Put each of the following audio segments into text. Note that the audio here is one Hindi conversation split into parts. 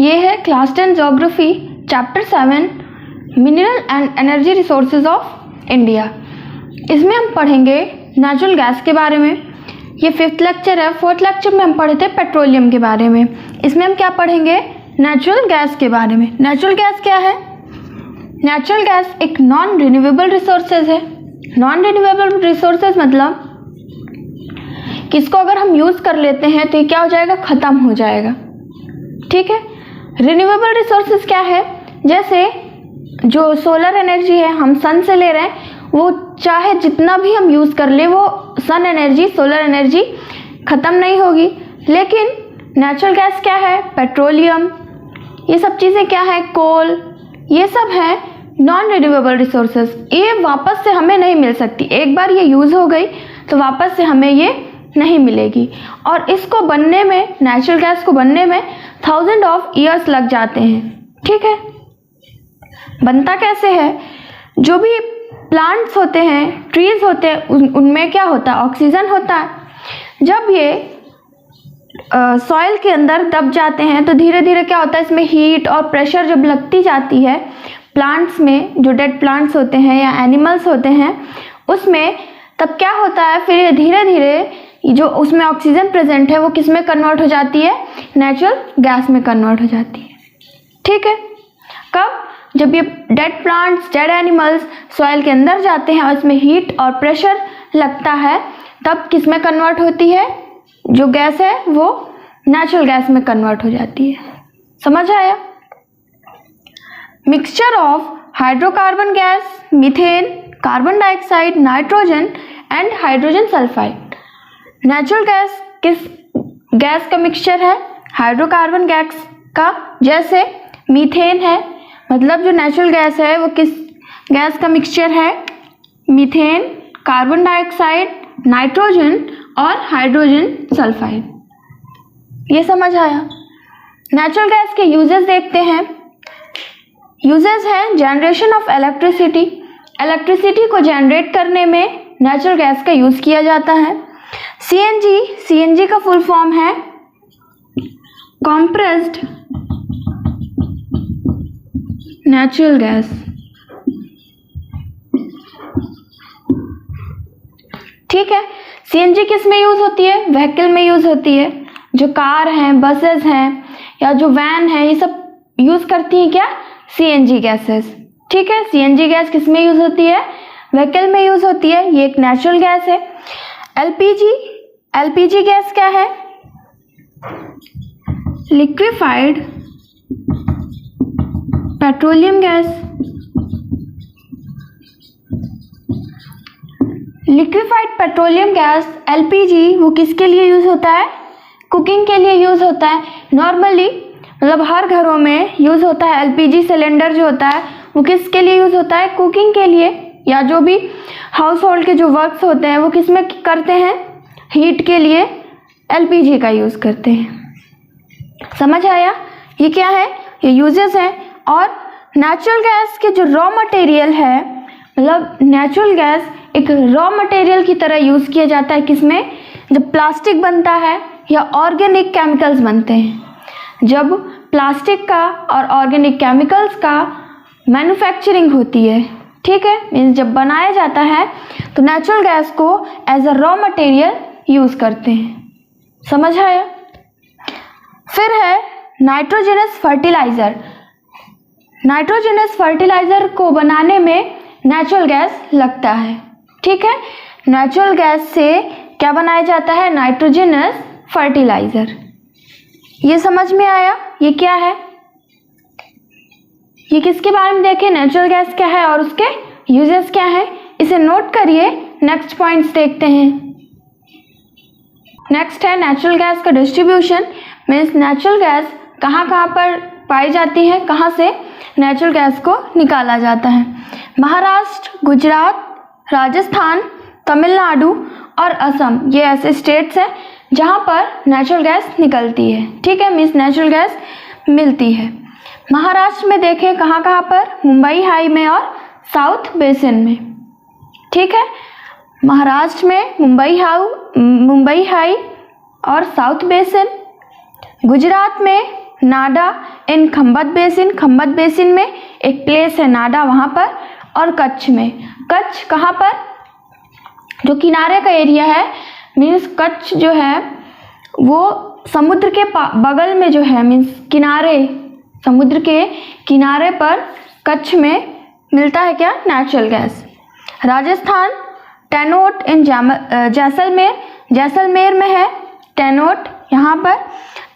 ये है class 10 geography chapter 7 mineral and energy resources of India. इसमें हम पढ़ेंगे नेचुरल गैस के बारे में। ये 5th लेक्चर है। 4th लेक्चर में हम पढ़े थे पेट्रोलियम के बारे में। इसमें हम क्या पढ़ेंगे? नेचुरल गैस के बारे में। नेचुरल गैस क्या है? नेचुरल गैस एक नॉन रिन्यूएबल रिसोर्सेज है। नॉन रिन्यूएबल रिसोर्सेज मतलब किसको अगर हम यूज़ कर लेते हैं तो ये क्या हो जाएगा? ख़त्म हो जाएगा। ठीक है। रिन्यूएबल रिसोर्सेज क्या है? जैसे जो सोलर एनर्जी है हम सन से ले रहे हैं, वो चाहे जितना भी हम यूज़ कर ले वो सन एनर्जी, सोलर एनर्जी ख़त्म नहीं होगी। लेकिन नेचुरल गैस क्या है? पेट्रोलियम, ये सब चीज़ें क्या है? कोल, ये सब है नॉन रिन्यूएबल रिसोर्सेज। ये वापस से हमें नहीं मिल सकती। एक बार ये यूज़ हो गई तो वापस से हमें ये नहीं मिलेगी। और इसको बनने में, नेचुरल गैस को बनने में 1000 ऑफ ईयर्स लग जाते हैं। ठीक है। बनता कैसे है? जो भी प्लांट्स होते हैं, ट्रीज होते हैं, उनमें क्या होता है? ऑक्सीजन होता है। जब ये सॉइल के अंदर दब जाते हैं तो धीरे धीरे क्या होता है? इसमें हीट और प्रेशर जब लगती जाती है प्लांट्स में, जो डेड प्लांट्स होते हैं या एनिमल्स होते हैं उसमें, तब क्या होता है? फिर ये धीरे धीरे जो उसमें ऑक्सीजन प्रेजेंट है वो किस में कन्वर्ट हो जाती है? नेचुरल गैस में कन्वर्ट हो जाती है। ठीक है। कब? जब ये dead plants, dead animals soil के अंदर जाते हैं और इसमें हीट और प्रेशर लगता है, तब किस में कन्वर्ट होती है? जो गैस है वो नेचुरल गैस में कन्वर्ट हो जाती है। समझ आया? Mixture of hydrocarbon gas, methane, carbon dioxide, nitrogen and hydrogen sulphide. Natural gas किस गैस का मिक्सचर है? हाइड्रोकार्बन गैस का। जैसे मीथेन है, मतलब जो नेचुरल गैस है वो किस गैस का मिक्सचर है? मीथेन, कार्बन डाइऑक्साइड, नाइट्रोजन और हाइड्रोजन सल्फाइड। ये समझ आया? नेचुरल गैस के यूजेस देखते हैं। यूजेस हैं जनरेशन ऑफ इलेक्ट्रिसिटी। इलेक्ट्रिसिटी को जनरेट करने में नेचुरल गैस का यूज़ किया जाता है। सीएनजी, सीएनजी का फुल फॉर्म है कॉम्प्रेस्ड नेचुरल गैस। ठीक है। सीएनजी किस में यूज़ होती है? व्हीकल में यूज़ होती है। जो कार हैं, बसेस हैं या जो वैन है, ये सब यूज़ करती हैं क्या? CNG gases. ठीक है। सीएनजी गैस किस में यूज़ होती है? व्हीकल में यूज़ होती है। ये एक नेचुरल गैस है। एलपीजी, एलपीजी गैस क्या है? Liquefied petroleum gas. Liquefied petroleum gas LPG वो किसके लिए यूज़ होता है? कुकिंग के लिए यूज़ होता है। नॉर्मली मतलब हर घरों में यूज़ होता है। एलपीजी सिलेंडर जो होता है वो किसके लिए यूज़ होता है? कुकिंग के लिए। या जो भी हाउस होल्ड के जो वर्क्स होते हैं वो किस में करते हैं? हीट के लिए एलपीजी का यूज़ करते हैं। समझ आया? ये क्या है? ये यूजेस हैं। और नेचुरल गैस के जो रॉ मटेरियल है, मतलब नेचुरल गैस एक रॉ मटेरियल की तरह यूज़ किया जाता है। किसमें? जब प्लास्टिक बनता है या ऑर्गेनिक केमिकल्स बनते हैं। जब प्लास्टिक का और ऑर्गेनिक केमिकल्स का मैन्युफैक्चरिंग होती है, ठीक है, मीन्स जब बनाया जाता है तो नेचुरल गैस को as a raw material use करते हैं। समझ आया? फिर है नाइट्रोजनस फर्टिलाइज़र। नाइट्रोजनस फर्टिलाइज़र को बनाने में नेचुरल गैस लगता है। ठीक है। नेचुरल गैस से क्या बनाया जाता है? Nitrogenous fertiliser. ये समझ में आया? ये क्या है? ये किसके बारे में देखें? नेचुरल गैस क्या है और उसके यूजेस क्या है, इसे नोट करिए। नेक्स्ट पॉइंट्स देखते हैं। नेक्स्ट है नेचुरल गैस का डिस्ट्रीब्यूशन। मीन्स नेचुरल गैस कहाँ कहाँ पर पाई जाती है, कहाँ से नेचुरल गैस को निकाला जाता है। महाराष्ट्र, गुजरात, राजस्थान, तमिलनाडु और असम, ये ऐसे स्टेट्स हैं जहाँ पर नेचुरल गैस निकलती है। ठीक है। मीन्स नेचुरल गैस मिलती है। महाराष्ट्र में देखें कहाँ कहाँ पर? मुंबई हाई में और साउथ बेसिन में। ठीक है। महाराष्ट्र में मुंबई हाई और साउथ बेसिन। गुजरात में नाडा इन खंबत बेसिन में एक प्लेस है नाडा वहाँ पर, और कच्छ में, कच्छ कहाँ पर, जो किनारे का एरिया है, मीन्स कच्छ जो है वो समुद्र के बगल में जो है, मीन्स किनारे, समुद्र के किनारे पर कच्छ में मिलता है क्या, नेचुरल गैस। राजस्थान टेनोट इन जैसलमेर में है टेनोट यहाँ पर।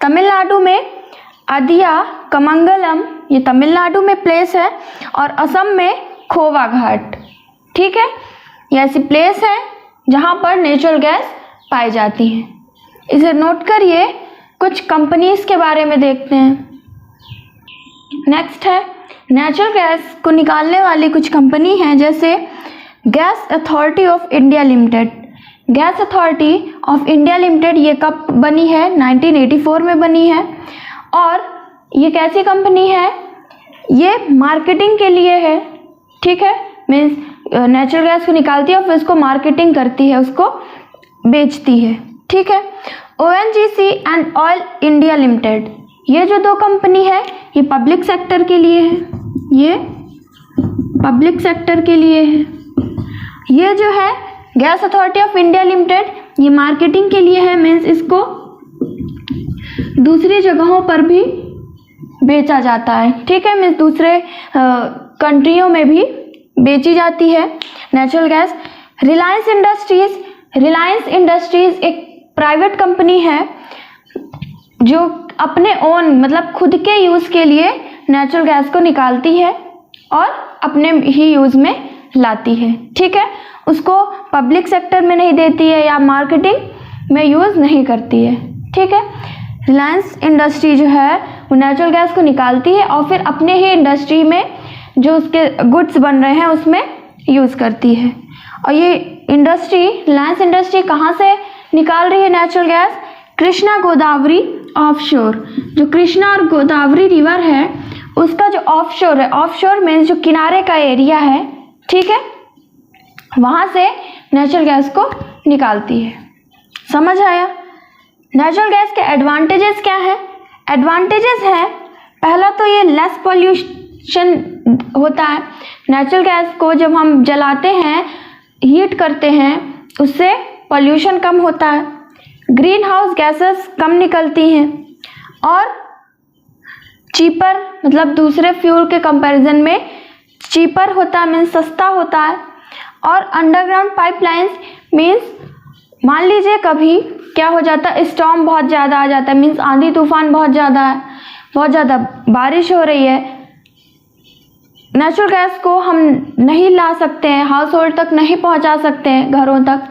तमिलनाडु में अदिया कमंगलम, ये तमिलनाडु में प्लेस है, और असम में खोवा घाट। ठीक है, ये ऐसी प्लेस है जहाँ पर नेचुरल गैस पाई जाती है। इसे नोट करिए। कुछ कंपनीज के बारे में देखते हैं। नेक्स्ट है नेचुरल गैस को निकालने वाली कुछ कंपनी हैं, जैसे gas authority of India limited. Gas authority of India limited ये कब बनी है, 1984 में बनी है। और ये कैसी कंपनी है, ये मार्केटिंग के लिए है। ठीक है, मीन्स नेचुरल गैस को निकालती है और फिर उसको मार्केटिंग करती है, उसको बेचती है। ठीक है, ONGC and oil India limited, ये जो दो कंपनी है ये पब्लिक सेक्टर के लिए है, ये पब्लिक सेक्टर के लिए है। ये जो है gas authority of India limited, ये मार्केटिंग के लिए है, मीन्स इसको दूसरी जगहों पर भी बेचा जाता है। ठीक है, मीन्स दूसरे कंट्रियों में भी बेची जाती है नेचुरल गैस। रिलायंस इंडस्ट्रीज एक प्राइवेट कंपनी है जो अपने ओन, मतलब खुद के यूज़ के लिए नेचुरल गैस को निकालती है और अपने ही यूज़ में लाती है। ठीक है, उसको पब्लिक सेक्टर में नहीं देती है या मार्केटिंग में यूज़ नहीं करती है। ठीक है, रिलायंस इंडस्ट्री जो है वो नेचुरल गैस को निकालती है और फिर अपने ही इंडस्ट्री में जो उसके गुड्स बन रहे हैं उसमें यूज़ करती है। और ये इंडस्ट्री, रिलायंस इंडस्ट्री कहाँ से निकाल रही है natural gas, Krishna Godavari offshore. जो कृष्णा और गोदावरी रिवर है उसका जो ऑफशोर है, ऑफशोर मीन्स जो किनारे का एरिया है, ठीक है, वहाँ से नेचुरल गैस को निकालती है। समझ आया? नेचुरल गैस के एडवांटेजेस क्या हैं? एडवांटेजेस हैं, पहला तो ये लेस पॉल्यूशन होता है। नेचुरल गैस को जब हम जलाते हैं, हीट करते हैं, उससे पॉल्यूशन कम होता है, ग्रीन हाउस गैसेस कम निकलती हैं और चीपर, मतलब दूसरे फ्यूल के कंपैरिजन में चीपर होता है, मीन्स सस्ता होता है। और अंडरग्राउंड पाइपलाइंस मीन्स मान लीजिए कभी क्या हो जाता है, स्टॉर्म बहुत ज़्यादा आ जाता है, मीन्स आंधी तूफान बहुत ज़्यादा है, बहुत ज़्यादा बारिश हो रही है, नेचुरल गैस को हम नहीं ला सकते हैं, हाउस होल्ड तक नहीं पहुंचा सकते हैं, घरों तक,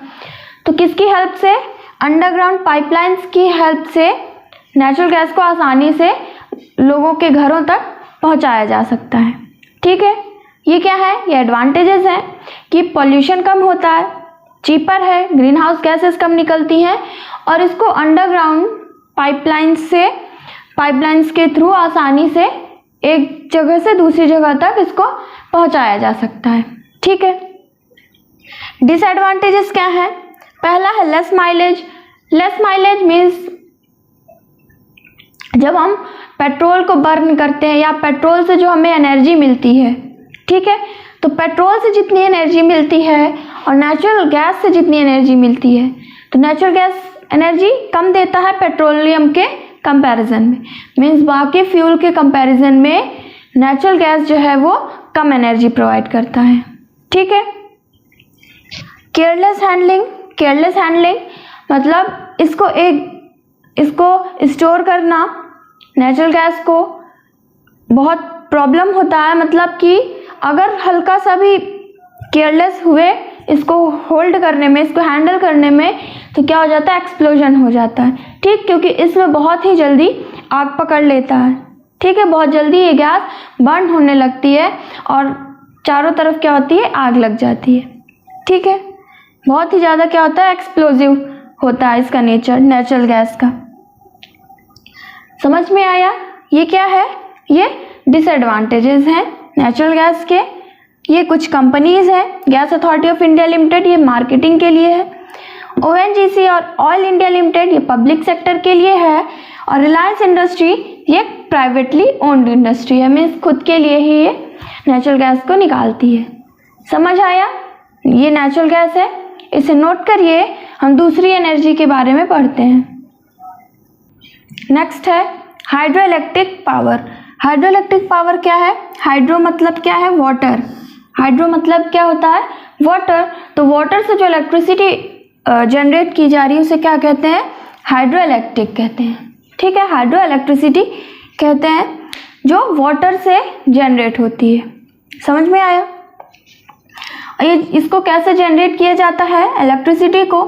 तो किसकी हेल्प से, अंडरग्राउंड पाइपलाइंस की हेल्प से नेचुरल गैस को आसानी से लोगों के घरों तक पहुंचाया जा सकता है। ठीक है, ये क्या है, ये एडवांटेजेस हैं कि पॉल्यूशन कम होता है, चीपर है, ग्रीन हाउस गैसेस कम निकलती हैं और इसको अंडरग्राउंड पाइपलाइंस के थ्रू आसानी से एक जगह से दूसरी जगह तक इसको पहुंचाया जा सकता है। ठीक है, डिसएडवांटेजेस क्या है? पहला है less mileage. Less mileage means जब हम पेट्रोल को बर्न करते हैं या पेट्रोल से जो हमें एनर्जी मिलती है, ठीक है, तो पेट्रोल से जितनी एनर्जी मिलती है और नेचुरल गैस से जितनी एनर्जी मिलती है, तो नेचुरल गैस एनर्जी कम देता है पेट्रोलियम के कंपैरिजन में, मीन्स बाकी फ्यूल के कंपैरिजन में नेचुरल गैस जो है वो कम एनर्जी प्रोवाइड करता है। ठीक है, केयरलेस हैंडलिंग मतलब इसको स्टोर करना, नेचुरल गैस को बहुत प्रॉब्लम होता है, मतलब कि अगर हल्का सा भी केयरलेस हुए इसको होल्ड करने में, इसको हैंडल करने में, तो क्या हो जाता है, एक्सप्लोजन हो जाता है। ठीक, क्योंकि इसमें बहुत ही जल्दी आग पकड़ लेता है। ठीक है, बहुत जल्दी ये गैस बर्न होने लगती है और चारों तरफ क्या होती है, आग लग जाती है। ठीक है, बहुत ही ज़्यादा क्या होता है, एक्सप्लोजिव होता है इसका नेचर, नेचुरल गैस का। समझ में आया? ये क्या है, ये डिसएडवांटेजेस हैं नेचुरल गैस के। ये कुछ कंपनीज हैं, gas authority of India limited ये मार्केटिंग के लिए है, ONGC और ऑयल इंडिया लिमिटेड ये पब्लिक सेक्टर के लिए है, और रिलायंस इंडस्ट्री ये प्राइवेटली ओन्ड इंडस्ट्री है, मीन्स खुद के लिए ही ये नेचुरल गैस को निकालती है। समझ आया? ये नेचुरल गैस है, इसे नोट करिए। हम दूसरी एनर्जी के बारे में पढ़ते हैं। नेक्स्ट है hydro electric power. Hydro electric power क्या है? हाइड्रो मतलब क्या है? वाटर। हाइड्रो मतलब क्या होता है? वाटर। तो वाटर से जो इलेक्ट्रिसिटी जनरेट की जा रही है उसे क्या कहते हैं? हाइड्रो इलेक्ट्रिक कहते हैं। ठीक है, हाइड्रो इलेक्ट्रिसिटी कहते हैं जो वाटर से जनरेट होती है। समझ में आया? ये इसको कैसे जनरेट किया जाता है इलेक्ट्रिसिटी को?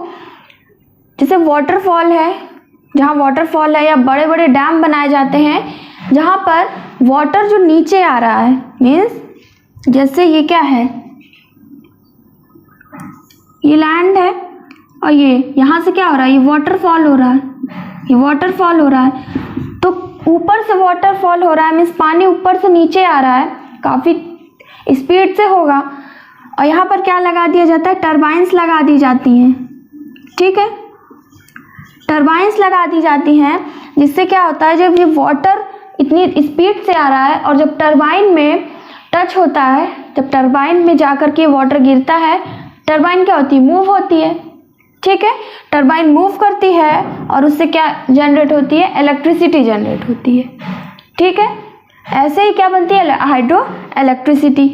जैसे वाटरफॉल है, जहाँ वाटरफॉल है या बड़े बड़े डैम बनाए जाते हैं जहाँ पर वाटर जो नीचे आ रहा है, मीन्स जैसे ये क्या है, ये लैंड है और ये यहाँ से क्या हो रहा है, ये वाटरफॉल हो रहा है, ये वाटरफॉल हो रहा है। तो ऊपर से वाटरफॉल हो रहा है, मीन्स पानी ऊपर से नीचे आ रहा है, काफ़ी स्पीड से होगा। और यहाँ पर क्या लगा दिया जाता है? टरबाइंस लगा दी जाती हैं। ठीक है, टरबाइंस लगा दी जाती हैं, जिससे क्या होता है, जब ये वाटर इतनी स्पीड से आ रहा है और जब टरबाइन में टच होता है, जब टरबाइन में जाकर के वाटर गिरता है, टरबाइन क्या होती है? मूव होती है। ठीक है, टरबाइन मूव करती है और उससे क्या जनरेट होती है? इलेक्ट्रिसिटी जनरेट होती है। ठीक है, ऐसे ही क्या बनती है? हाइड्रो इलेक्ट्रिसिटी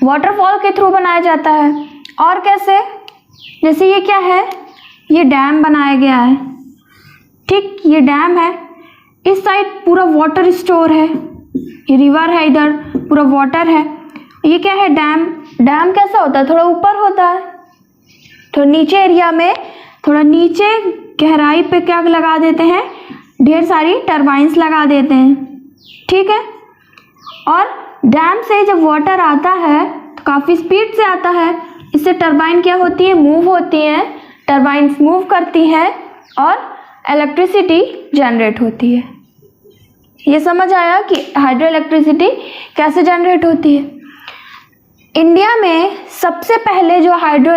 वाटरफॉल के थ्रू बनाया जाता है। और कैसे? जैसे ये क्या है, ये डैम बनाया गया है। ठीक, ये डैम है, इस साइड पूरा वाटर स्टोर है, ये रिवर है, इधर पूरा वाटर है। ये क्या है? डैम। डैम कैसा होता है? थोड़ा ऊपर होता है, थोड़ा नीचे एरिया में, थोड़ा नीचे गहराई पे क्या लगा देते हैं? ढेर सारी टरबाइंस लगा देते हैं। ठीक है, और डैम से जब वाटर आता है तो काफ़ी स्पीड से आता है, इससे टरबाइन क्या होती है? मूव होती है, टरबाइंस मूव करती है और इलेक्ट्रिसिटी जनरेट होती है। ये समझ आया कि हाइड्रो इलेक्ट्रिसिटी कैसे जनरेट होती है। इंडिया में सबसे पहले जो हाइड्रो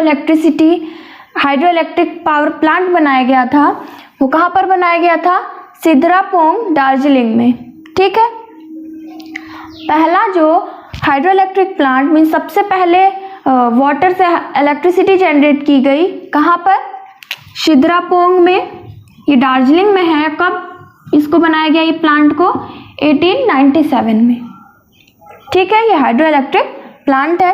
इलेक्ट्रिक पावर प्लांट बनाया गया था वो कहाँ पर बनाया गया था? सिद्रापोंग, दार्जिलिंग में। ठीक है, पहला जो हाइड्रो इलेक्ट्रिक प्लांट मीन सबसे पहले वाटर से इलेक्ट्रिसिटी जनरेट की गई कहाँ पर? सिद्रापोंग में, ये दार्जिलिंग में है। कब इसको बनाया गया ये प्लांट को? 1897 में। ठीक है, ये हाइड्रो इलेक्ट्रिक प्लांट है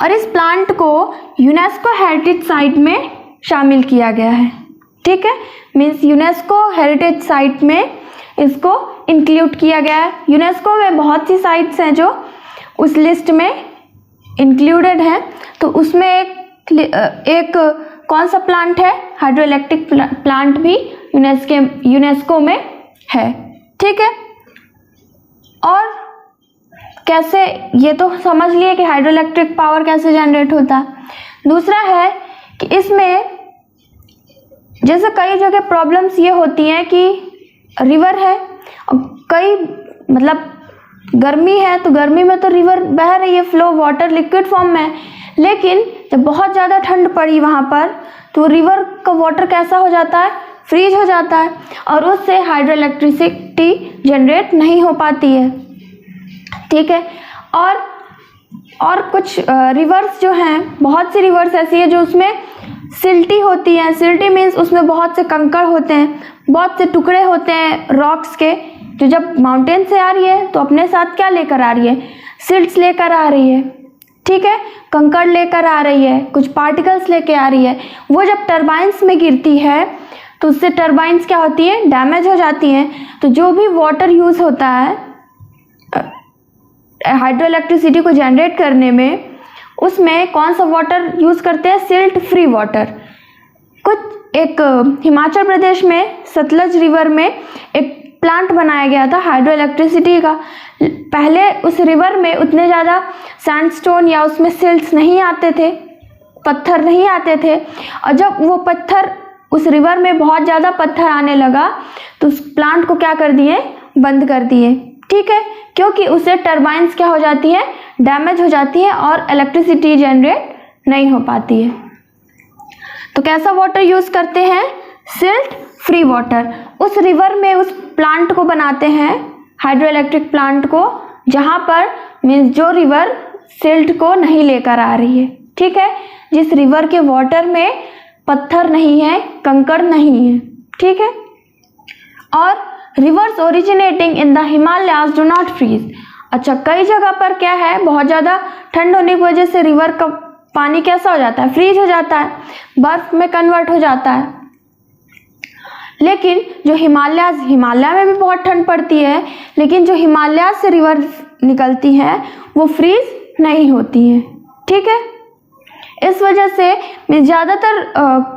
और इस प्लांट को यूनेस्को हेरिटेज साइट में शामिल किया गया है। ठीक है, मीन्स यूनेस्को हेरिटेज साइट में इसको इंक्लूड किया गया है। यूनेस्को में बहुत सी साइट्स हैं जो उस लिस्ट में इंक्लूडेड हैं, तो उसमें एक कौन सा प्लांट है? हाइड्रो इलेक्ट्रिक प्लांट भी यूनेस्को में है। ठीक है, और कैसे, ये तो समझ लिए कि हाइड्रो इलेक्ट्रिक पावर कैसे जनरेट होता है। दूसरा है कि इसमें जैसे कई जगह प्रॉब्लम्स ये होती हैं कि रिवर है और कई मतलब गर्मी है तो गर्मी में तो रिवर बह रही है, फ्लो वाटर लिक्विड फॉर्म में, लेकिन जब बहुत ज़्यादा ठंड पड़ी वहाँ पर तो रिवर का वाटर कैसा हो जाता है? फ्रीज हो जाता है और उससे हाइड्रो इलेक्ट्रिसिटी जनरेट नहीं हो पाती है। ठीक है, और कुछ रिवर्स जो हैं, बहुत सी रिवर्स ऐसी है जो उसमें सिल्टी होती हैं। सिल्टी मीन्स उसमें बहुत से कंकड़ होते हैं, बहुत से टुकड़े होते हैं रॉक्स के, जो जब माउंटेन से आ रही है तो अपने साथ क्या लेकर आ रही है? सिल्ट्स लेकर आ रही है। ठीक है, कंकड़ लेकर आ रही है, कुछ पार्टिकल्स लेकर आ रही है। वो जब टरबाइंस में गिरती है तो उससे टरबाइंस क्या होती है? डैमेज हो जाती हैं। तो जो भी वाटर यूज़ होता है हाइड्रो इलेक्ट्रिसिटी को जनरेट करने में, उसमें कौन सा वाटर यूज़ करते हैं? Silt free water. एक हिमाचल प्रदेश में सतलज रिवर में एक प्लांट बनाया गया था हाइड्रो इलेक्ट्रिसिटी का। पहले उस रिवर में उतने ज़्यादा सैंडस्टोन या उसमें सिल्ट्स नहीं आते थे, पत्थर नहीं आते थे, और जब वो पत्थर उस रिवर में बहुत ज़्यादा पत्थर आने लगा तो उस प्लांट को क्या कर दिए? बंद कर दिए। ठीक है, क्योंकि उससे टरबाइंस क्या हो जाती है? डैमेज हो जाती है और इलेक्ट्रिसिटी जनरेट नहीं हो पाती है। तो कैसा वाटर यूज़ करते हैं? सिल्ट फ्री वाटर, उस रिवर में उस प्लांट को बनाते हैं, हाइड्रो इलेक्ट्रिक प्लांट को, जहाँ पर मीन्स जो रिवर सिल्ट को नहीं लेकर आ रही है, ठीक है, जिस रिवर के वाटर में पत्थर नहीं है, कंकड़ नहीं है, ठीक है। और rivers originating in the Himalayas do not freeze. अच्छा, कई जगह पर क्या है, बहुत ज़्यादा ठंड होने की वजह से रिवर का पानी कैसा हो जाता है, फ्रीज हो जाता है, बर्फ में कन्वर्ट हो जाता है। लेकिन जो हिमालय में भी बहुत ठंड पड़ती है, लेकिन जो हिमालय से रिवर निकलती हैं वो फ्रीज नहीं होती हैं, ठीक है। इस वजह से ज़्यादातर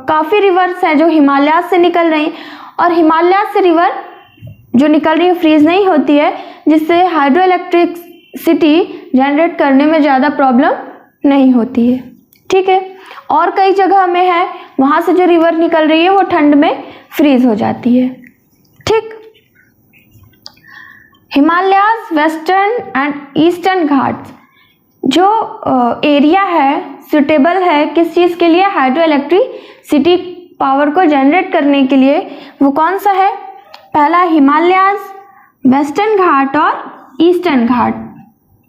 काफ़ी रिवर्स हैं जो हिमालय से निकल रही, और हिमालय से रिवर जो निकल रही है फ्रीज नहीं होती है, जिससे हाइड्रो इलेक्ट्रिसिटी जनरेट करने में ज़्यादा प्रॉब्लम नहीं होती है, ठीक है। और कई जगह में है वहाँ से जो रिवर निकल रही है वो ठंड में फ्रीज हो जाती है, ठीक। Himalayas western and eastern Ghats जो एरिया है सुटेबल है किस चीज़ के लिए, हाइड्रो इलेक्ट्रिसिटी पावर को जनरेट करने के लिए, वो कौन सा है, पहला हिमालयाज, वेस्टर्न घाट और ईस्टर्न घाट,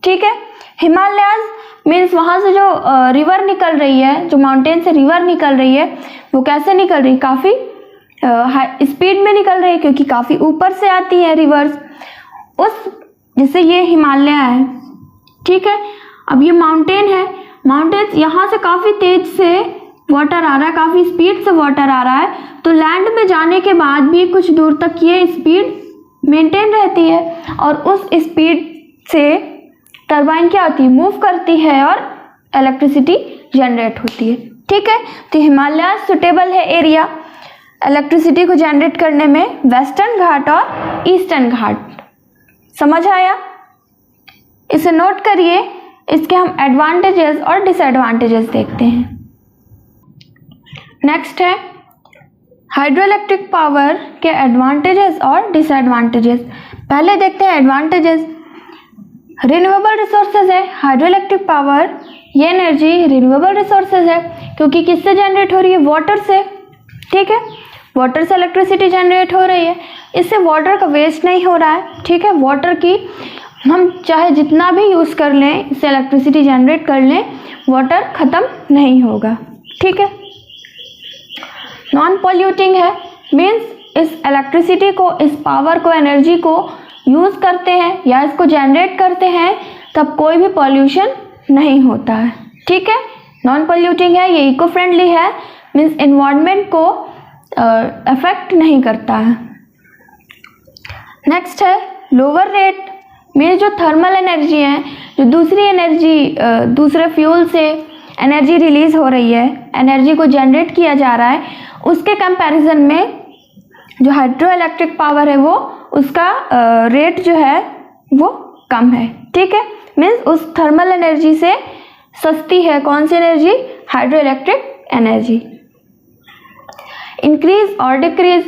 ठीक है। हिमालयाज मीन्स वहाँ से जो रिवर निकल रही है, जो माउंटेन से रिवर निकल रही है, वो कैसे निकल रही है, काफ़ी स्पीड में निकल रही है, क्योंकि काफ़ी ऊपर से आती है रिवर्स, उस जैसे ये हिमालय है, ठीक है। अब ये माउंटेन है, माउंटेन यहाँ से काफ़ी तेज से वाटर आ रहा है, काफ़ी स्पीड से वाटर आ रहा है, तो लैंड में जाने के बाद भी कुछ दूर तक ये स्पीड मेंटेन रहती है, और उस स्पीड से टरबाइन क्या होती है, मूव करती है और इलेक्ट्रिसिटी जनरेट होती है, ठीक है। तो हिमालय सुटेबल है एरिया इलेक्ट्रिसिटी को जनरेट करने में, वेस्टर्न घाट और ईस्टर्न घाट। समझ आया, इसे नोट करिए, इसके हम एडवांटेजेस और डिसएडवांटेजेस देखते हैं। नेक्स्ट है हाइड्रो इलेक्ट्रिक पावर के एडवांटेजेस और डिसएडवांटेजेस। पहले देखते हैं एडवांटेजेस। रिन्यूएबल रिसोर्सेज है हाइड्रो इलेक्ट्रिक पावर, ये एनर्जी रिन्यूएबल रिसोर्सेज है, क्योंकि किससे जनरेट हो रही है, वाटर से, ठीक है। वाटर से इलेक्ट्रिसिटी जनरेट हो रही है, इससे वाटर का वेस्ट नहीं हो रहा है, ठीक है। वाटर की हम चाहे जितना भी यूज़ कर लें, इससे इलेक्ट्रिसिटी जनरेट कर लें, वाटर ख़त्म नहीं होगा, ठीक है। नॉन पॉल्यूटिंग है, मीन्स इस इलेक्ट्रिसिटी को, इस पावर को, एनर्जी को यूज़ करते हैं या इसको जनरेट करते हैं तब कोई भी पॉल्यूशन नहीं होता है, ठीक है। नॉन पॉल्यूटिंग है, ये इको फ्रेंडली है, मीन्स एनवायरनमेंट को अफेक्ट नहीं करता है। नेक्स्ट है लोअर रेट, मीन्स जो थर्मल एनर्जी है, जो दूसरी एनर्जी दूसरे फ्यूल से एनर्जी रिलीज़ हो रही है, एनर्जी को जनरेट किया जा रहा है, उसके कंपैरिजन में जो हाइड्रो इलेक्ट्रिक पावर है वो उसका रेट जो है वो कम है, ठीक है। मीन्स उस थर्मल एनर्जी से सस्ती है कौन सी energy, hydro electric energy. Increase और डिक्रीज,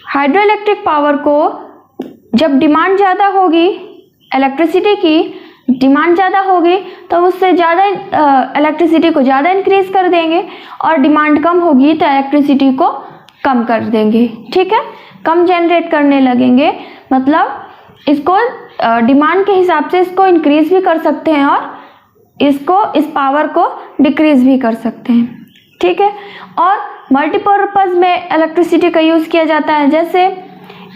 हाइड्रो इलेक्ट्रिक पावर को जब डिमांड ज़्यादा होगी, इलेक्ट्रिसिटी की डिमांड ज़्यादा होगी तो उससे ज़्यादा इलेक्ट्रिसिटी को ज़्यादा इंक्रीज कर देंगे, और डिमांड कम होगी तो इलेक्ट्रिसिटी को कम कर देंगे, ठीक है। कम जनरेट करने लगेंगे, मतलब इसको डिमांड के हिसाब से इसको इंक्रीज भी कर सकते हैं और इस पावर को डिक्रीज भी कर सकते हैं, ठीक है। और मल्टीपर्पज़ में इलेक्ट्रिसिटी का यूज़ किया जाता है, जैसे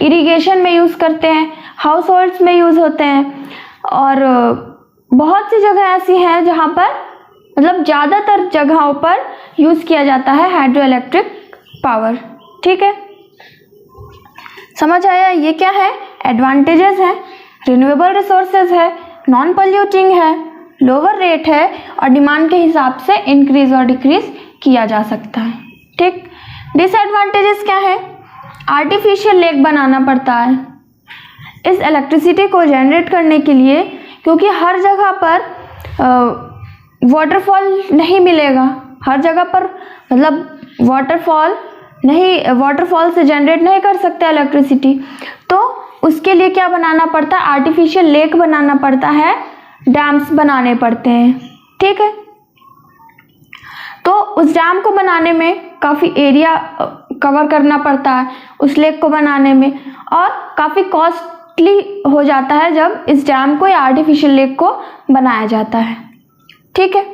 इरिगेशन में यूज़ करते हैं, हाउस होल्ड्स में यूज़ होते हैं, और बहुत सी जगह ऐसी हैं जहाँ पर मतलब ज़्यादातर जगहों पर यूज़ किया जाता है हाइड्रो इलेक्ट्रिक पावर, ठीक है। समझ आया, ये क्या है, एडवांटेजेस हैं, रिन्यूएबल रिसोर्सेज है, नॉन पॉल्यूटिंग है, लोअर रेट है, और डिमांड के हिसाब से इंक्रीज और डिक्रीज किया जा सकता है, ठीक। डिसएडवांटेजेस क्या है, आर्टिफिशियल लेक बनाना पड़ता है इस इलेक्ट्रिसिटी को जनरेट करने के लिए, क्योंकि हर जगह पर वाटरफॉल नहीं मिलेगा, हर जगह पर मतलब वाटरफॉल से जनरेट नहीं कर सकते इलेक्ट्रिसिटी, तो उसके लिए क्या बनाना पड़ता है, आर्टिफिशियल लेक बनाना पड़ता है, डैम्स बनाने पड़ते हैं, ठीक है। तो उस डैम को बनाने में काफ़ी एरिया कवर करना पड़ता है उस लेक को बनाने में, और काफ़ी कॉस्टली हो जाता है जब इस डैम को या आर्टिफिशियल लेक को बनाया जाता है। ठीक है।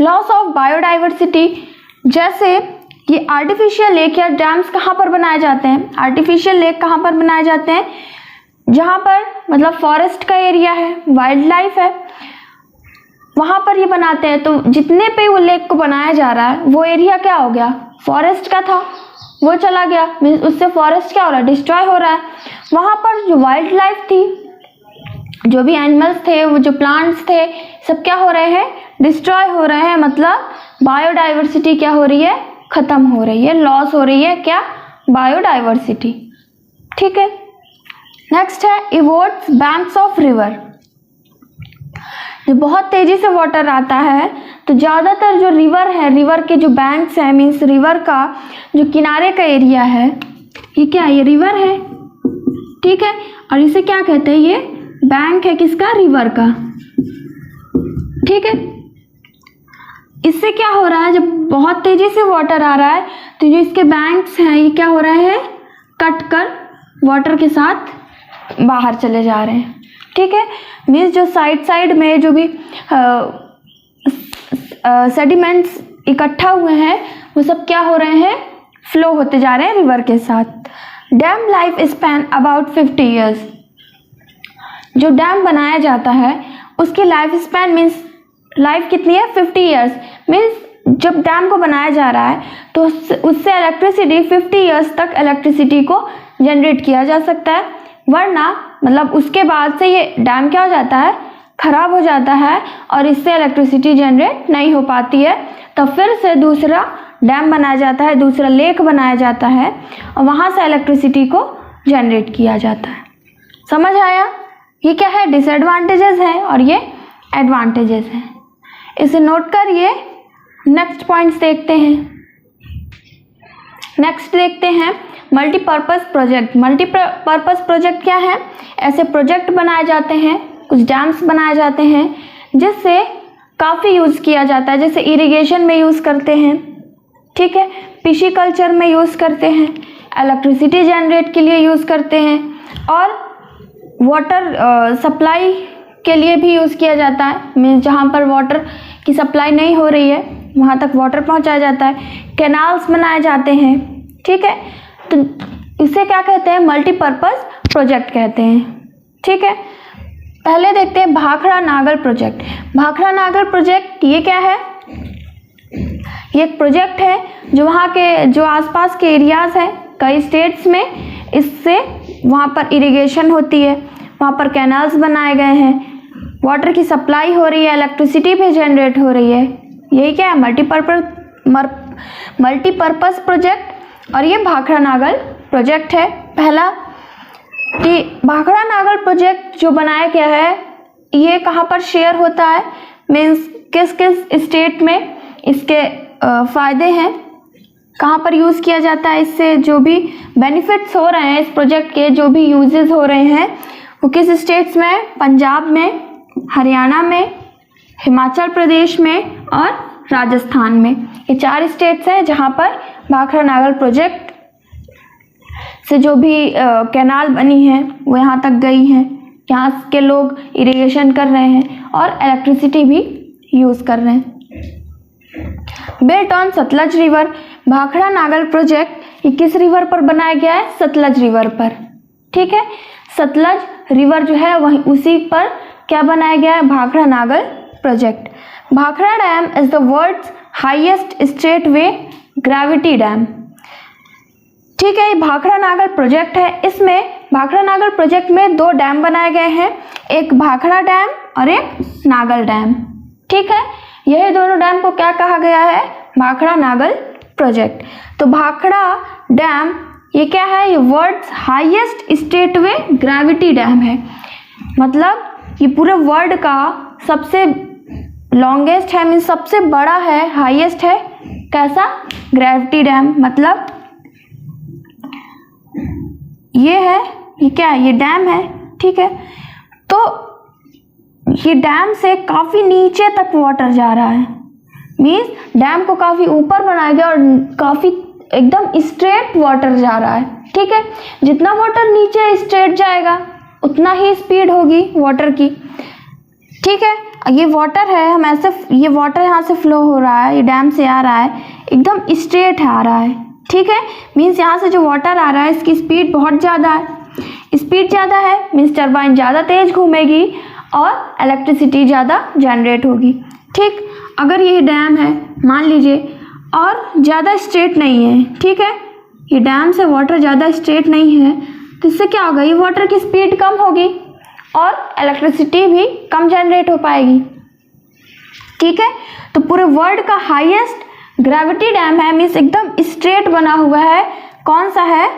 लॉस ऑफ बायोडाइवर्सिटी, जैसे ये आर्टिफिशियल लेक या डैम्स कहाँ पर बनाए जाते हैं? आर्टिफिशियल लेक कहाँ पर बनाए जाते हैं? जहाँ पर मतलब फॉरेस्ट का एरिया है, वाइल्ड लाइफ है, वहाँ पर ये बनाते हैं। तो जितने पे वो लेक को बनाया जा रहा है वो एरिया क्या हो गया? फॉरेस्ट का था, वो चला गया, उससे फॉरेस्ट क्या हो रहा है? डिस्ट्रॉय हो रहा है। वहाँ पर जो वाइल्ड लाइफ थी, जो भी एनिमल्स थे, वो जो प्लांट्स थे, सब क्या हो रहे हैं? डिस्ट्रॉय हो रहे हैं। मतलब बायोडाइवर्सिटी क्या हो रही है? खत्म हो रही है, लॉस हो रही है। क्या? बायोडाइवर्सिटी। ठीक है। नेक्स्ट है इरोड्स बैंक्स ऑफ रिवर। जब बहुत तेजी से वाटर आता है तो ज़्यादातर जो रिवर है, रिवर के जो बैंक्स हैं, मीन्स रिवर का जो किनारे का एरिया है, ये क्या है? ये रिवर है। ठीक है। और इसे क्या कहते हैं? ये बैंक है किसका? रिवर का। ठीक है। इससे क्या हो रहा है? जब बहुत तेजी से वाटर आ रहा है तो जो इसके बैंक्स हैं ये क्या हो रहे हैं? कट कर वाटर के साथ बाहर चले जा रहे हैं। ठीक है। मीन्स जो साइड में जो भी सेडिमेंट्स इकट्ठा हुए हैं वो सब क्या हो रहे हैं? फ्लो होते जा रहे हैं रिवर के साथ। Dam life span about 50 years. जो डैम बनाया जाता है उसकी लाइफ स्पैन मीन्स लाइफ कितनी है? 50 ईयर्स। मीन्स जब डैम को बनाया जा रहा है तो उससे इलेक्ट्रिसिटी 50 ईयर्स तक इलेक्ट्रिसिटी को जनरेट किया जा सकता है, वरना मतलब उसके बाद से ये डैम क्या हो जाता है? खराब हो जाता है और इससे इलेक्ट्रिसिटी जनरेट नहीं हो पाती है। तो फिर से दूसरा डैम बनाया जाता है, दूसरा लेक बनाया जाता है और वहाँ से इलेक्ट्रिसिटी को जनरेट किया जाता है। समझ आया? ये क्या है? डिसएडवांटेजेस हैं और ये एडवांटेजेस हैं। इसे नोट करिए। नेक्स्ट पॉइंट्स देखते हैं। नेक्स्ट देखते हैं मल्टीपर्पज़ प्रोजेक्ट। मल्टीपर्पज़ प्रोजेक्ट क्या है? ऐसे प्रोजेक्ट बनाए जाते हैं, कुछ डैम्स बनाए जाते हैं जिससे काफ़ी यूज़ किया जाता है। जैसे इरिगेशन में यूज़ करते हैं, ठीक है, पिशीकल्चर में यूज़ करते हैं, इलेक्ट्रिसिटी जनरेट के लिए यूज़ करते हैं और वाटर सप्लाई के लिए भी यूज़ किया जाता है। मीन्स जहाँ पर वाटर की सप्लाई नहीं हो रही है वहाँ तक वाटर पहुँचाया जाता है। कैनाल्स बनाए जाते हैं। ठीक है। तो इसे क्या कहते हैं? मल्टीपर्पज़ प्रोजेक्ट कहते हैं। ठीक है। पहले देखते हैं भाखड़ा नागल प्रोजेक्ट। भाखड़ा नागल प्रोजेक्ट ये क्या है? ये एक प्रोजेक्ट है जो वहाँ के जो आसपास के एरियाज़ हैं कई स्टेट्स में, इससे वहाँ पर इरिगेशन होती है, वहाँ पर कैनाल्स बनाए गए हैं, वाटर की सप्लाई हो रही है, इलेक्ट्रिसिटी भी जनरेट हो रही है। यही क्या है? Multipurpose project. और ये भाखड़ा नागल प्रोजेक्ट है पहला। कि भाखड़ा नागल प्रोजेक्ट जो बनाया गया है ये कहाँ पर शेयर होता है? मीन्स किस किस स्टेट में इसके फ़ायदे हैं, कहाँ पर यूज़ किया जाता है, इससे जो भी बेनिफिट्स हो रहे हैं, इस प्रोजेक्ट के जो भी यूजेस हो रहे हैं वो किस स्टेट्स में? पंजाब में, हरियाणा में, हिमाचल प्रदेश में और राजस्थान में। ये 4 स्टेट्स हैं जहाँ पर भाखड़ा नागल प्रोजेक्ट से जो भी कैनाल बनी है वो यहाँ तक गई हैं, यहाँ के लोग इरिगेशन कर रहे हैं और इलेक्ट्रिसिटी भी यूज़ कर रहे हैं। Built on Sutlej river. Bhakra Nangal project ये किस रिवर पर बनाया गया है? सतलज रिवर पर। ठीक है। सतलज रिवर जो है वहीं उसी पर क्या बनाया गया है? Bhakra Nangal project. Bhakra dam is the world's highest straight way gravity dam. ठीक है। ये भाखड़ा नागल प्रोजेक्ट है। इसमें भाखड़ा नागल प्रोजेक्ट में 2 डैम बनाए गए हैं, एक भाखड़ा डैम और एक नागल डैम। ठीक है। यही दोनों डैम को क्या कहा गया है? भाखड़ा नागल प्रोजेक्ट। तो भाखड़ा डैम ये क्या है? ये world's highest straight way gravity dam है। मतलब ये पूरे वर्ल्ड का सबसे लॉन्गेस्ट है, मीन्स सबसे बड़ा है, हाईएस्ट है। कैसा? Gravity dam. मतलब ये है, ये क्या है? ये डैम है। ठीक है। तो ये डैम से काफ़ी नीचे तक वाटर जा रहा है, मीन्स डैम को काफ़ी ऊपर बनाया गया और काफ़ी एकदम स्ट्रेट वाटर जा रहा है, ठीक है। जितना वाटर नीचे स्ट्रेट जाएगा उतना ही स्पीड होगी वाटर की, ठीक है। ये वाटर है, हम ऐसे, ये वाटर यहाँ से फ्लो हो रहा है, ये डैम से आ रहा है, एकदम स्ट्रेट आ रहा है, ठीक है। मीन्स यहाँ से जो वाटर आ रहा है इसकी स्पीड बहुत ज़्यादा है, स्पीड ज़्यादा है मीन्स टरबाइन ज़्यादा तेज घूमेगी और इलेक्ट्रिसिटी ज़्यादा जनरेट होगी, ठीक। अगर ये डैम है मान लीजिए और ज़्यादा स्ट्रेट नहीं है, ठीक है, ये डैम से वाटर ज़्यादा स्ट्रेट नहीं है, तो इससे क्या होगा, ये वाटर की स्पीड कम होगी और इलेक्ट्रिसिटी भी कम जनरेट हो पाएगी, ठीक है। तो पूरे वर्ल्ड का हाईएस्ट ग्रेविटी डैम है, मीन्स एकदम स्ट्रेट बना हुआ है, कौन सा है,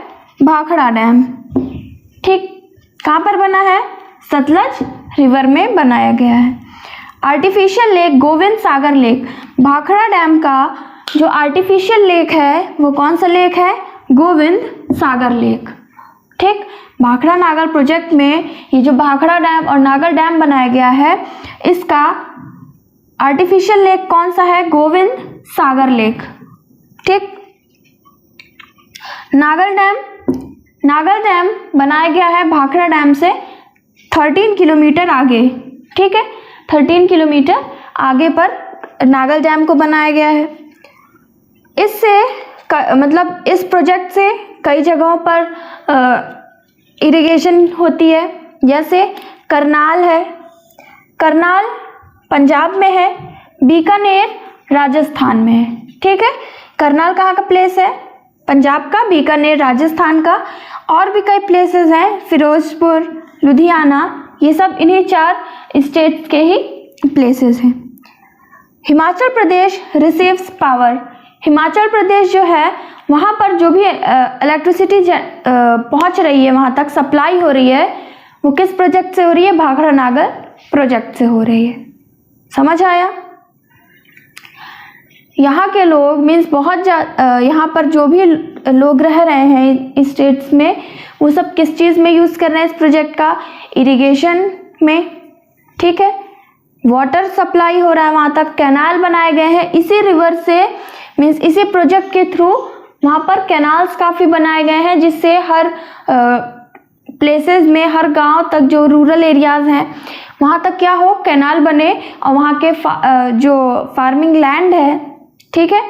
भाखड़ा डैम, ठीक। कहाँ पर बना है, सतलज रिवर में बनाया गया है। आर्टिफिशियल लेक गोविंद सागर लेक, भाखड़ा डैम का जो आर्टिफिशियल लेक है वो कौन सा लेक है, गोविंद सागर लेक, ठीक। भाखड़ा नागल प्रोजेक्ट में ये जो भाखड़ा डैम और नागल डैम बनाया गया है, इसका आर्टिफिशियल लेक कौन सा है, गोविंद सागर लेक, ठीक। नागल डैम बनाया गया है भाखड़ा डैम से 13 किलोमीटर आगे, ठीक है, 13 किलोमीटर आगे पर नागल डैम को बनाया गया है। इससे मतलब इस प्रोजेक्ट से कई जगहों पर इरिगेशन होती है, जैसे करनाल है, करनाल पंजाब में है, बीकानेर राजस्थान में है, ठीक है। करनाल कहाँ का प्लेस है, पंजाब का, बीकानेर राजस्थान का, और भी कई प्लेसेस हैं, फिरोजपुर, लुधियाना, ये सब इन्हीं 4 स्टेट्स के ही प्लेसेस हैं। हिमाचल प्रदेश रिसीव्स पावर, हिमाचल प्रदेश जो है वहाँ पर जो भी इलेक्ट्रिसिटी पहुँच रही है, वहाँ तक सप्लाई हो रही है, वो किस प्रोजेक्ट से हो रही है, भाखड़ा नागल प्रोजेक्ट से हो रही है। समझ आया। यहाँ के लोग मीन्स बहुत यहाँ पर जो भी लोग रह रहे हैं स्टेट्स में, वो सब किस चीज़ में यूज़ कर रहे हैं इस प्रोजेक्ट का, इरिगेशन में, ठीक है। वाटर सप्लाई हो रहा है, वहाँ तक कैनाल बनाए गए हैं इसी रिवर से, मीन्स इसी प्रोजेक्ट के थ्रू वहाँ पर कैनाल्स काफ़ी बनाए गए हैं, जिससे हर प्लेसेस में, हर गांव तक, जो रूरल एरियाज़ हैं वहाँ तक क्या हो, कैनाल बने और वहाँ के जो फार्मिंग लैंड है, ठीक है,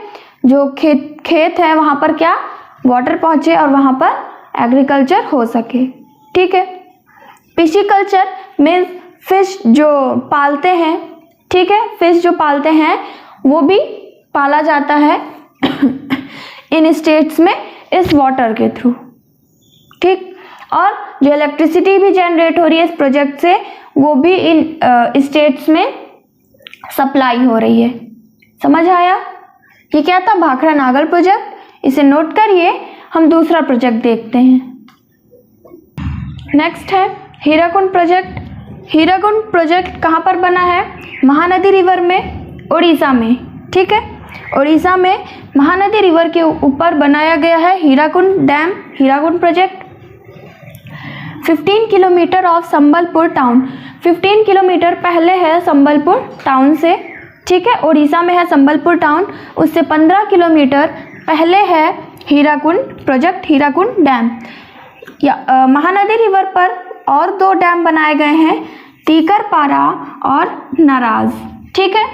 जो खेत है वहाँ पर क्या वाटर पहुँचे और वहाँ पर एग्रीकल्चर हो सके, ठीक है। पिशीकल्चर मीन्स फिश जो पालते हैं, ठीक है, फिश जो पालते हैं वो भी पाला जाता है इन स्टेट्स में इस वाटर के थ्रू, ठीक। और जो इलेक्ट्रिसिटी भी जनरेट हो रही है इस प्रोजेक्ट से, वो भी इन स्टेट्स में सप्लाई हो रही है। समझ आया। ये क्या था, भाखड़ा नागल प्रोजेक्ट, इसे नोट करिए। हम दूसरा प्रोजेक्ट देखते हैं। नेक्स्ट है हीराकुंड प्रोजेक्ट। हीराकुंड प्रोजेक्ट कहाँ पर बना है, महानदी रिवर में, उड़ीसा में, ठीक है। उड़ीसा में महानदी रिवर के ऊपर बनाया गया है Hirakud dam, Hirakud project. 15 kilometre of Sambalpur town, 15 kilometre पहले है संबलपुर टाउन से, ठीक है, उड़ीसा में है संबलपुर टाउन, उससे 15 किलोमीटर पहले है Hirakud project, Hirakud dam. Mahanadi river पर और 2 डैम बनाए गए हैं, तीकरपारा और नाराज, ठीक है।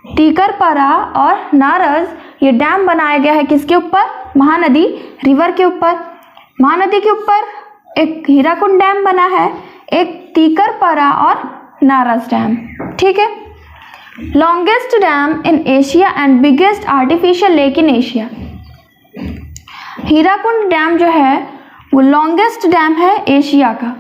तीकरपारा और नाराज ये डैम बनाया गया है किसके ऊपर, महानदी रिवर के ऊपर। महानदी के ऊपर एक हीराकुंड डैम बना है, एक तीकरपारा और नाराज डैम, ठीक है। Longest dam in Asia and biggest artificial lake in Asia. Hirakud dam जो है वो लॉन्गेस्ट डैम है एशिया का,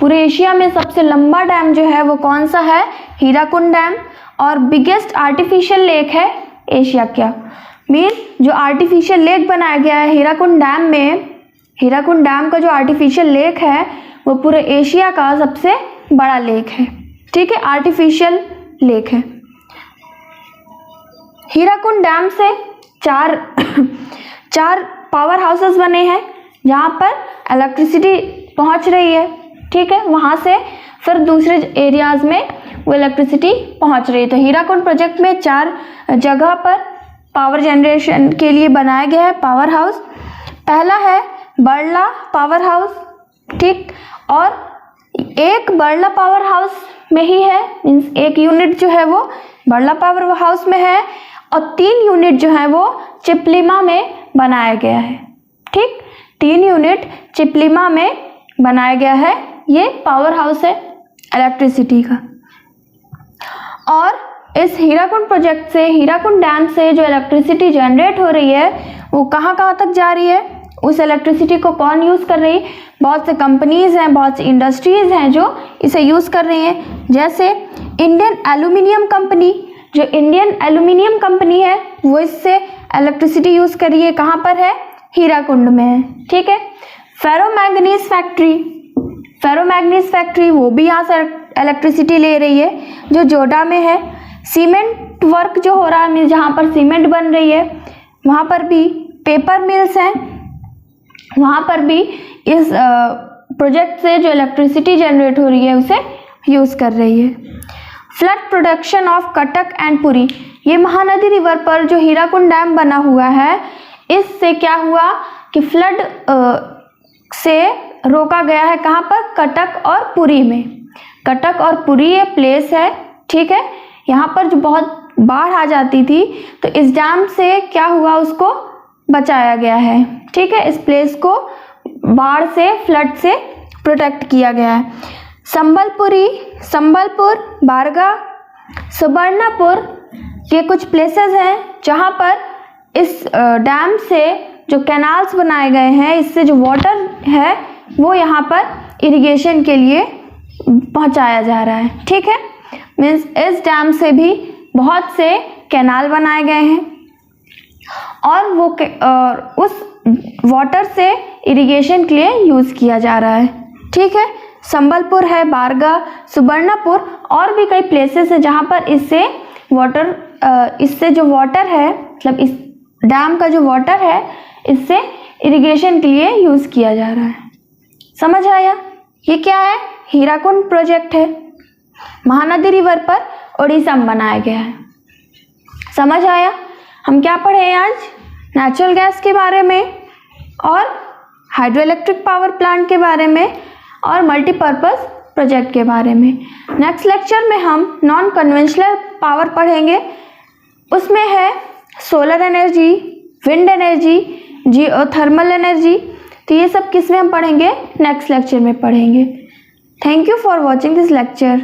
पूरे एशिया में सबसे लंबा डैम जो है वो कौन सा है, हीराकुंड डैम। और बिगेस्ट आर्टिफिशियल लेक है एशिया का, मीन जो आर्टिफिशियल लेक बनाया गया है हीराकुंड डैम में, हीराकुंड डैम का जो आर्टिफिशियल लेक है वो पूरे एशिया का सबसे बड़ा लेक है, ठीक है, आर्टिफिशियल लेक है। हीराकुंड डैम से चार पावर हाउसेस बने हैं जहाँ पर इलेक्ट्रिसिटी पहुँच रही है, ठीक है। वहाँ से फिर दूसरे एरियाज़ में वो इलेक्ट्रिसिटी पहुँच रही है। तो हीराकुंड प्रोजेक्ट में 4 जगह पर पावर जनरेशन के लिए बनाया गया है पावर हाउस। पहला है बरला पावर हाउस, ठीक, और एक बरला पावर हाउस में ही है, मीन्स एक यूनिट जो है वो बरला पावर हाउस में है और 3 यूनिट जो है वो चिपलिमा में बनाया गया है, ठीक, 3 यूनिट चिपलिमा में बनाया गया है। ये पावर हाउस है इलेक्ट्रिसिटी का। और इस हीराकुंड प्रोजेक्ट से, हीराकुंड डैम से जो इलेक्ट्रिसिटी जनरेट हो रही है वो कहाँ कहाँ तक जा रही है, उस इलेक्ट्रिसिटी को कौन यूज़ कर रही है? बहुत से कंपनीज़ हैं, बहुत सी इंडस्ट्रीज़ हैं जो इसे यूज़ कर रही हैं। जैसे इंडियन एल्यूमिनियम कंपनी, जो इंडियन एल्यूमिनियम कंपनी है वो इससे इलेक्ट्रिसिटी यूज़ कर रही है। कहाँ पर है? हीराकुंड में है, ठीक है। फेरोमैंगनीज फैक्ट्री, फेरोमैंगनीज फैक्ट्री वो भी यहाँ से इलेक्ट्रिसिटी ले रही है, जो जोडा में है। सीमेंट वर्क जो हो रहा है, जहाँ पर सीमेंट बन रही है, वहाँ पर भी पेपर मिल्स हैं, वहाँ पर भी इस प्रोजेक्ट से जो इलेक्ट्रिसिटी जनरेट हो रही है उसे यूज़ कर रही है। Flood production of Cuttack and Puri, ये महानदी रिवर पर जो हीराकुंड डैम बना हुआ है, इससे क्या हुआ कि फ्लड से रोका गया है। कहाँ पर? कटक और पुरी में। कटक और पुरी ये प्लेस है, ठीक है। यहाँ पर जो बहुत बाढ़ आ जाती थी तो इस डैम से क्या हुआ, उसको बचाया गया है, ठीक है। इस प्लेस को बाढ़ से, फ्लड से प्रोटेक्ट किया गया है। संबलपुरी, संबलपुर, बारगा, सुबर्णपुर, ये कुछ प्लेसेस हैं जहाँ पर इस डैम से जो कैनाल्स बनाए गए हैं, इससे जो वाटर है वो यहाँ पर इरिगेशन के लिए पहुँचाया जा रहा है, ठीक है। मीन्स इस डैम से भी बहुत से कैनाल बनाए गए हैं और वो उस वाटर से इरिगेशन के लिए यूज़ किया जा रहा है, ठीक है। संबलपुर है, बारगा, सुबर्णपुर और भी कई प्लेसेस हैं जहाँ पर इससे जो वाटर है, मतलब इस डैम का जो वाटर है, इससे इरिगेशन के लिए यूज़ किया जा रहा है। समझ आया? ये क्या है? हीराकुंड प्रोजेक्ट है, महानदी रिवर पर उड़ीसा में बनाया गया है। समझ आया? हम क्या पढ़े आज? नेचुरल गैस के बारे में और हाइड्रो इलेक्ट्रिक पावर प्लांट के बारे में और मल्टीपर्पज़ प्रोजेक्ट के बारे में। नेक्स्ट लेक्चर में हम नॉन कन्वेंशनल पावर पढ़ेंगे, उसमें है solar energy, wind energy, geothermal energy. तो ये सब किस में हम पढ़ेंगे? नेक्स्ट लेक्चर में पढ़ेंगे। Thank you for watching this lecture.